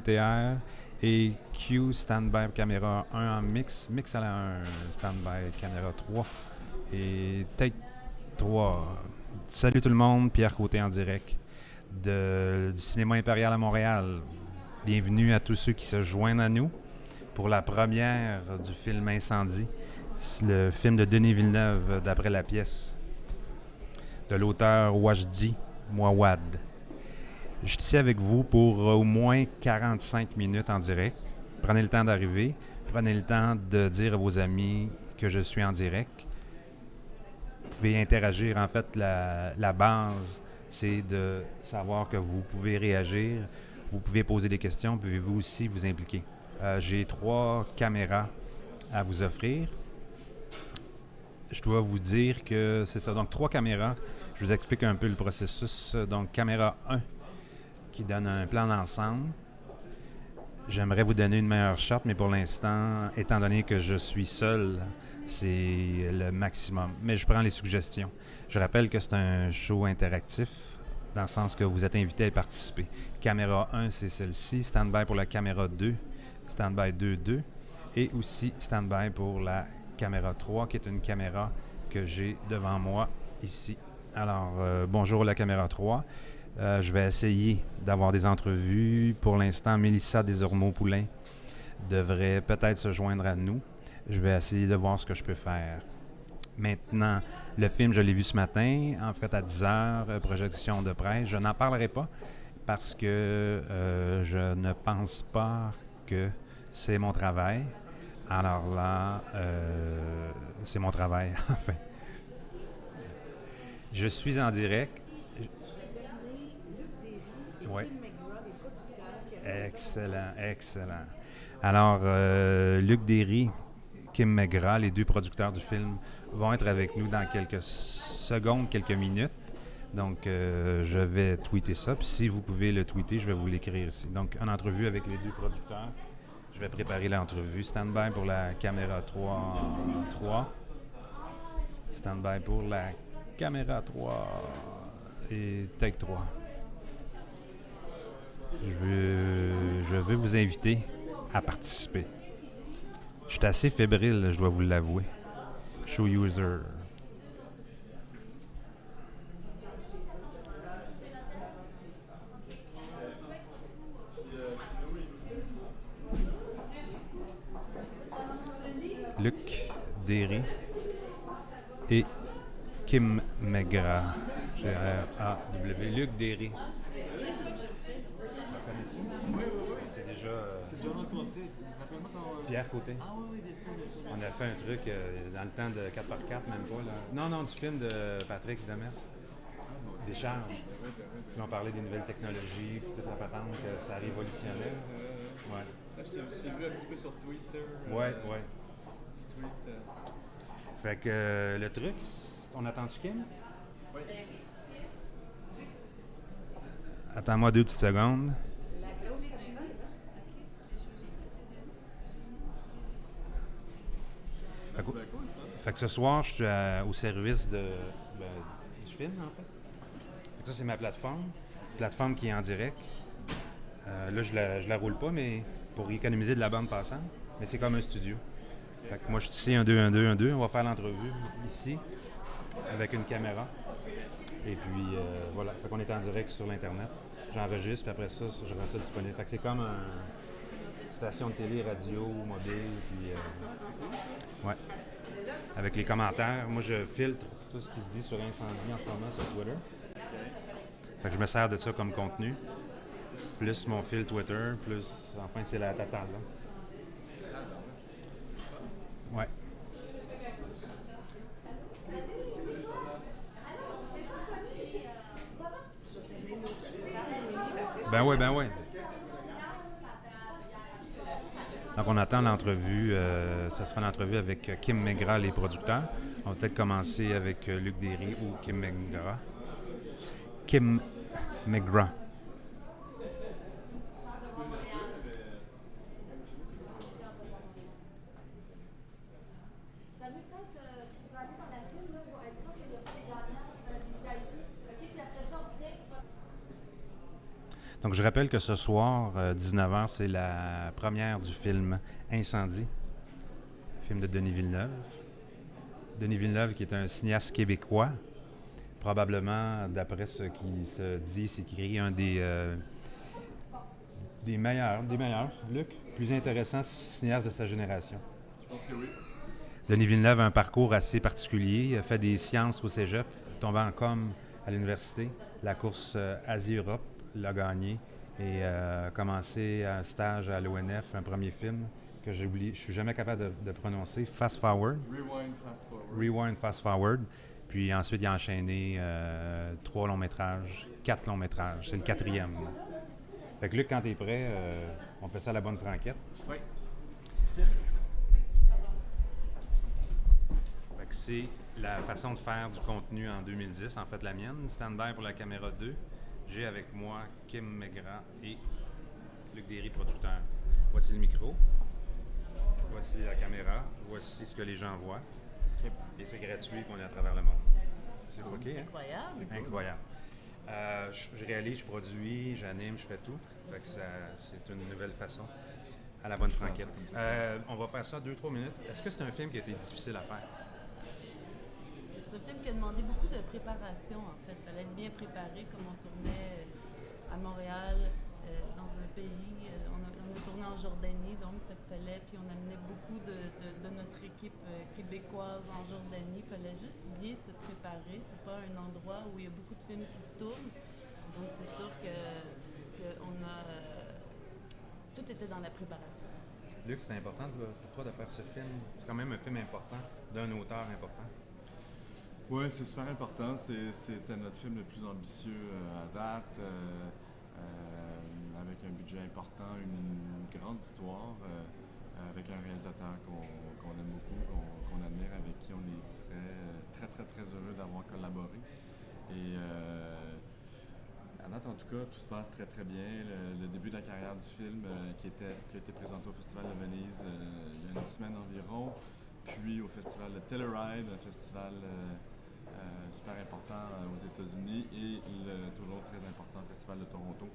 DTR et Q standby caméra 1 en mix, mix à la 1, standby caméra 3 et take 3. Salut tout le monde, Pierre Côté en direct du Cinéma Impérial à Montréal. Bienvenue à tous ceux qui se joignent à nous pour la première du film Incendie, le film de Denis Villeneuve d'après la pièce de l'auteur Wajdi Mouawad. Je suis ici avec vous pour au moins 45 minutes en direct. Prenez le temps d'arriver. Prenez le temps de dire à vos amis que je suis en direct. Vous pouvez interagir. En fait, la base, c'est de savoir que vous pouvez réagir. Vous pouvez poser des questions. Pouvez-vous aussi vous impliquer. J'ai 3 caméras à vous offrir. Je dois vous dire que c'est ça. Donc, 3 caméras. Je vous explique un peu le processus. Donc, caméra 1 qui donne un plan d'ensemble. J'aimerais vous donner une meilleure shot, mais pour l'instant, étant donné que je suis seul, c'est le maximum. Mais je prends les suggestions. Je rappelle que c'est un show interactif, dans le sens que vous êtes invité à y participer. Caméra 1, c'est celle-ci. Stand-by pour la caméra 2. Stand-by 2. Et aussi stand-by pour la caméra 3, qui est une caméra que j'ai devant moi ici. Alors, bonjour la caméra 3. Je vais essayer d'avoir des entrevues. Pour l'instant, Mélissa Desormeaux-Poulain devrait peut-être se joindre à nous. Je vais essayer de voir ce que je peux faire. Maintenant, le film, je l'ai vu ce matin, en fait à 10h, projection de presse. Je n'en parlerai pas parce que je ne pense pas que c'est mon travail. Alors là, c'est mon travail, enfin. Je suis en direct. Oui. Excellent. Alors, Luc Derry, Kim McGrath, les 2 producteurs du film, vont être avec nous dans quelques secondes, quelques minutes. Donc, je vais tweeter ça. Puis si vous pouvez le tweeter, je vais vous l'écrire ici. Donc, une entrevue avec les 2 producteurs. Je vais préparer l'entrevue. Stand-by pour la caméra 3. Stand-by pour la caméra 3. Et take 3. Je veux vous inviter à participer. Je suis assez fébrile, je dois vous l'avouer. Show user. Luc Derry et Kim McGrath. G-R-A-W. Luc Derry. C'est déjà rencontré. Pierre Côté. Ah oui, bien sûr. On a fait un truc dans le temps de 4x4, même pas. Là. Non, du film de Patrick Demers. Des charges. Puis on parlait des nouvelles technologies, puis toute la patente, que ça révolutionnait. Je t'ai vu un petit peu sur Twitter. Ouais. Petit tweet. Fait que le truc, on attend-tu Kim? Oui. Attends-moi 2 petites secondes. Fait que ce soir, je suis au service du film, en fait. Fait que ça, c'est ma plateforme qui est en direct. Là, je la roule pas, mais pour économiser de la bande passante. Mais c'est comme un studio. Fait que moi, je suis ici, 1, 2. On va faire l'entrevue ici, avec une caméra. Et puis, voilà. Fait qu'on est en direct sur l'Internet. J'enregistre, puis après ça, je rends ça disponible. Fait que c'est comme une station de télé, radio, mobile, puis... ouais. Avec les commentaires. Moi, je filtre tout ce qui se dit sur Incendie en ce moment sur Twitter. Fait que je me sers de ça comme contenu. Plus mon fil Twitter, plus... Enfin, c'est la totale, là. Ouais. Ben ouais. Donc, on attend l'entrevue. Ça sera l'entrevue avec Kim McGrath, les producteurs. On va peut-être commencer avec Luc Derry ou Kim McGrath. Kim McGrath. Donc, je rappelle que ce soir, 19h, c'est la première du film Incendie, film de Denis Villeneuve. Denis Villeneuve, qui est un cinéaste québécois, probablement, d'après ce qui se dit, c'est qu'il est un des meilleurs, Luc, plus intéressants cinéastes de sa génération. Je pense que oui. Denis Villeneuve a un parcours assez particulier. Il a fait des sciences au cégep, tombé en com à l'université. La course Asie-Europe l'a gagné et a commencé un stage à l'ONF, un premier film que j'ai oublié, je suis jamais capable de prononcer, Fast Forward. Rewind, fast forward. Rewind, Fast Forward. Puis ensuite, il a enchaîné 3 longs métrages, 4 longs métrages. C'est le 4e. Fait que Luc, quand t'es prêt, on fait ça à la bonne franquette. Oui. Fait que c'est la façon de faire du contenu en 2010, en fait la mienne. Stand-by pour la caméra 2. J'ai avec moi Kim Maigrat et Luc Derry, producteur. Voici le micro. Voici la caméra. Voici ce que les gens voient. Ok. Et c'est gratuit qu'on est à travers le monde. C'est OK, hein? Incroyable. Incroyable. Je réalise, je produis, j'anime, je fais tout. Fait que c'est une nouvelle façon. À la bonne franquette. On va faire ça 2-3 minutes. Est-ce que c'est un film qui a été difficile à faire? C'est un film qui a demandé beaucoup de préparation, en fait. Il fallait être bien préparé, comme on tournait à Montréal, dans un pays. On a tourné en Jordanie, donc puis on amenait beaucoup de notre équipe québécoise en Jordanie. Il fallait juste bien se préparer. C'est pas un endroit où il y a beaucoup de films qui se tournent. Donc c'est sûr que on a... tout était dans la préparation. Luc, c'est important pour toi de faire ce film. C'est quand même un film important, d'un auteur important. Oui, c'est super important. C'était notre film le plus ambitieux à date, avec un budget important, une grande histoire, avec un réalisateur qu'on aime beaucoup, qu'on admire, avec qui on est très heureux d'avoir collaboré. Et à date, en tout cas, tout se passe très bien. Le début de la carrière du film qui a été présenté au Festival de Venise il y a une semaine environ, puis au Festival de Telluride, un festival super important aux États-Unis, et toujours très important Festival de Toronto.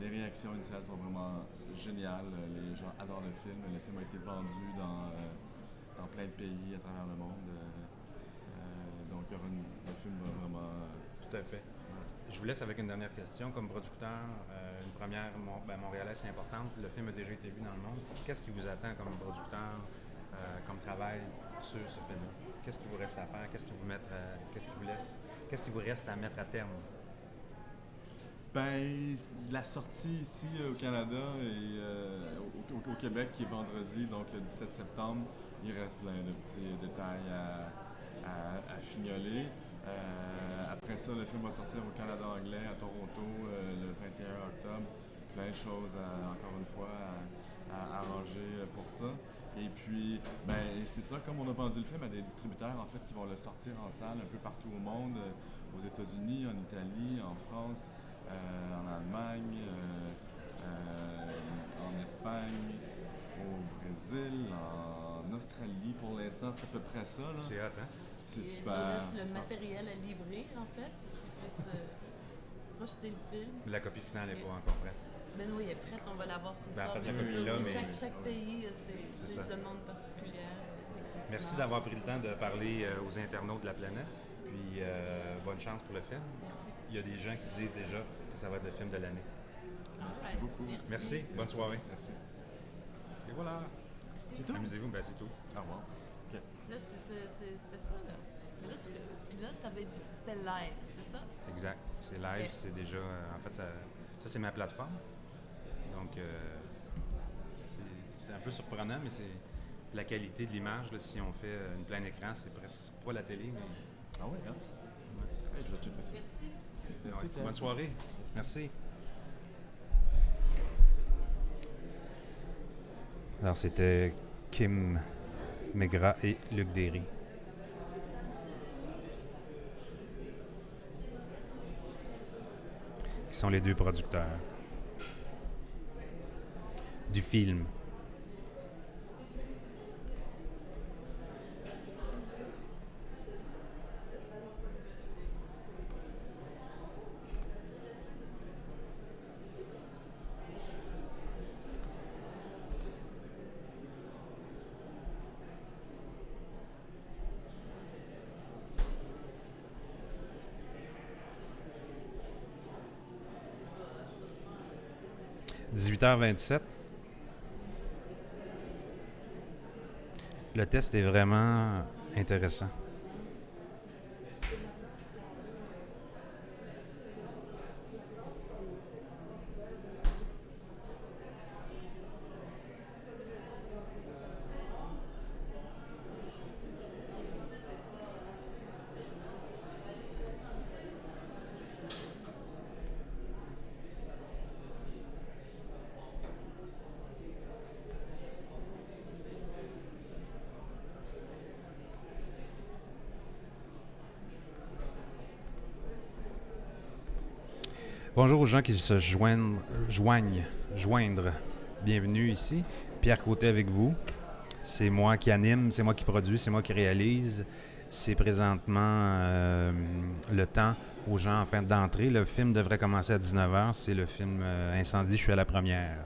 Les réactions initiales sont vraiment géniales. Les gens adorent le film. Le film a été vendu dans plein de pays à travers le monde. Donc le film va vraiment... Tout à fait. Je vous laisse avec une dernière question. Comme producteur, une première montréalaise importante. Le film a déjà été vu dans le monde. Qu'est-ce qui vous attend comme producteur, comme travail sur ce film-là? Qu'est-ce qui vous reste à faire? Qu'est-ce qui vous reste à mettre à terme? Ben, la sortie ici au Canada et au Québec qui est vendredi, donc le 17 septembre, il reste plein de petits détails à fignoler. Après ça, le film va sortir au Canada anglais, à Toronto, le 21 octobre. Plein de choses, encore une fois, à arranger pour ça. Et puis, ben, c'est ça, comme on a vendu le film à des distributeurs, en fait, qui vont le sortir en salle un peu partout au monde, aux États-Unis, en Italie, en France, en Allemagne, en Espagne, au Brésil, en Australie. Pour l'instant, c'est à peu près ça, là. C'est hot, hein? C'est Il super. reste le matériel à livrer, en fait. Il faut projeter le film. La copie finale n'est pas encore prête. Ben oui, elle est prête, on va l'avoir, c'est Ben, ça. en fait, Mais la je veux copie dire, là, tu sais, mais- chaque pays a C'est ses ça. demandes particulières. Merci d'avoir pris le temps de parler aux internautes de la planète. Puis bonne chance pour le film. Merci. Il y a des gens qui disent déjà que ça va être le film de l'année. Merci Alright, beaucoup. Merci. Bonne soirée. Merci. Et voilà. C'est tout? Amusez-vous, ben c'est tout. Au revoir. OK. Là, c'était ça, là. Mais là, puis là, ça va être c'était live, c'est ça? Exact. C'est live, Ok. c'est déjà... en fait, ça c'est ma plateforme. Donc, c'est un peu surprenant, mais c'est la qualité de l'image. Là, si on fait une plein écran, c'est presque pas la télé, mais... Ah ouais, hein? Hey, je vais checker ça. Merci. Merci, Ouais. Ted. Bonne soirée. Merci. Alors, c'était Kim Maigrat et Luc Derry. Qui sont les deux producteurs du film. 8h27. Le test est vraiment intéressant. Bonjour aux gens qui se joignent. Bienvenue ici. Pierre Côté avec vous. C'est moi qui anime, c'est moi qui produis, c'est moi qui réalise. C'est présentement le temps aux gens enfin d'entrer. Le film devrait commencer à 19h. C'est le film Incendie. Je suis à la première.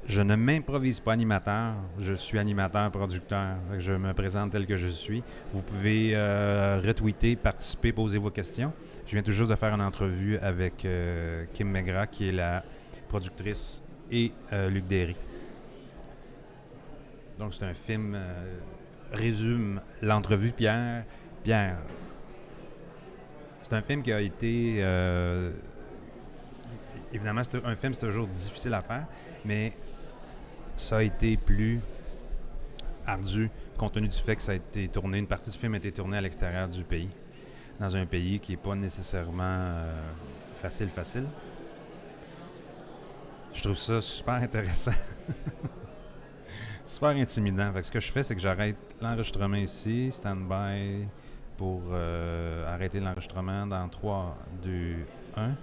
Je ne m'improvise pas animateur. Je suis animateur-producteur. Je me présente tel que je suis. Vous pouvez retweeter, participer, poser vos questions. Je viens tout juste de faire une entrevue avec Kim Megra, qui est la productrice, et Luc Derry. Donc, c'est un film résume l'entrevue. Pierre, c'est un film qui a été... évidemment, un film, c'est toujours difficile à faire, mais ça a été plus ardu compte tenu du fait que ça a été tourné, une partie du film a été tournée à l'extérieur du pays, dans un pays qui n'est pas nécessairement facile. Je trouve ça super intéressant. Super intimidant. Fait que ce que je fais, c'est que j'arrête l'enregistrement ici, stand-by pour arrêter l'enregistrement dans 3, 2, 1.